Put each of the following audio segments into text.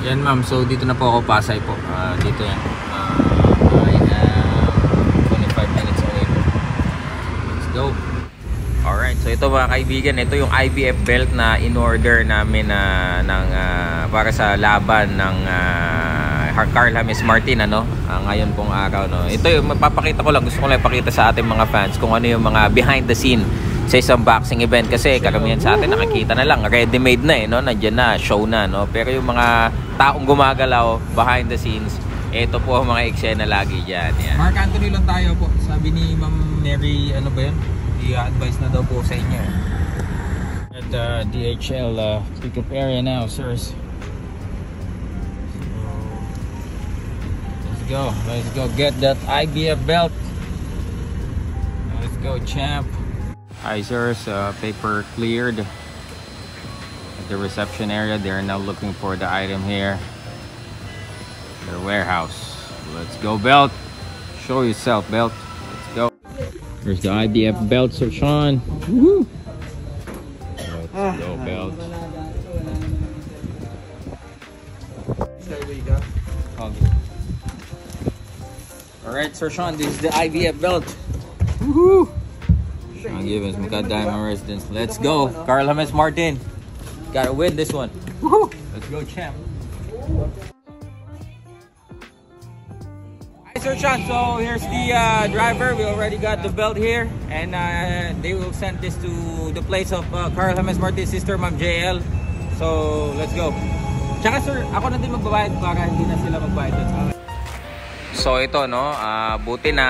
Yan ma'am, so dito na po ako, Pasay po. Dito yan. I am 25 minutes away. Let's go. Alright, so ito mga kaibigan, ito yung IBF belt na in-order namin para sa laban ng Carl James Martin ngayon pong araw. Ito yung mapapakita ko lang, gusto ko lang ipakita sa ating mga fans kung ano yung mga behind the scene sa isang boxing event, kasi karamihan sa atin nakikita na lang, ready-made na nandiyan na, show na, pero yung mga taong gumagalaw behind the scenes, ito po ang mga eksena lagi dyan. Yan. Mark Anthony lang tayo po, sabi ni Ma'am Mary, ano ba yun? I-advise na daw po sa inyo. At DHL pickup area now, sirs. So, let's go get that IBF belt. Let's go, champ. Hi sirs, paper cleared at the reception area. They're now looking for the item here, their warehouse. Let's go, belt. Show yourself, belt. Let's go. There's the IBF belt, Sir Sean. Woohoo! Let's go, belt. Alright, Sir Sean, this is the IBF belt. Woohoo! Sean Gibbons, Macau Diamond Residence. Let's go, Carl James Martin. Gotta win this one. Woohoo! Let's go, champ. Hi, Sir Sean. So here's the driver. We already got the belt here, and they will send this to the place of Carl James Martin's sister, Ma'am JL. So let's go. Tsaka sir, ako na din magbabayad para hindi na sila magbayad. So ito buti na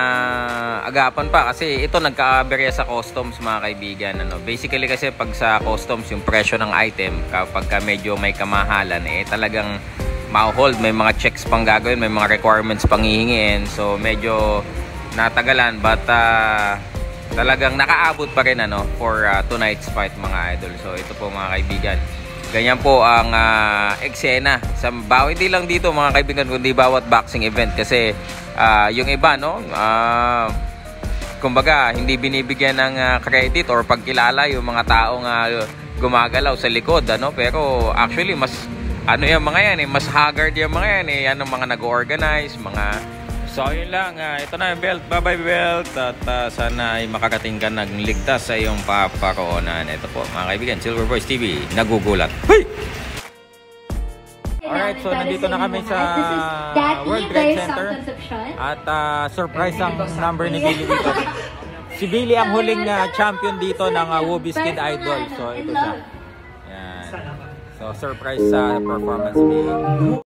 agapan pa, kasi ito nagka-aberya sa customs mga kaibigan. Basically kasi pag sa customs yung presyo ng item kapag medyo may kamahalan, talagang ma-hold, may mga checks pang gagawin, may mga requirements pang hihingiin. So medyo natagalan, but talagang nakaabot pa rin for tonight's fight mga idol. So ito po mga kaibigan, ganyan po ang eksena sa hindi lang dito mga kaibigan, kundi bawat boxing event. Kasi yung iba kumbaga hindi binibigyan ng credit or pagkilala yung mga taong gumagalaw sa likod, pero actually mas yung mga yan mas haggard yung mga yan yan ang mga nag-organize mga. So yun lang, ito na yung belt. Bye bye belt, at sana ay makakating ka ng ligtas sa iyong paparoonan. Ito po mga kaibigan, Silver Voice TV, nagugulat. Hey! Alright, so nandito na kami sa World Trade Center at surprise ang number ni Billy dito. Si Billy ang huling champion dito ng Wobis Kid Idol. So ito siya. Yan. So surprise sa performance Billy.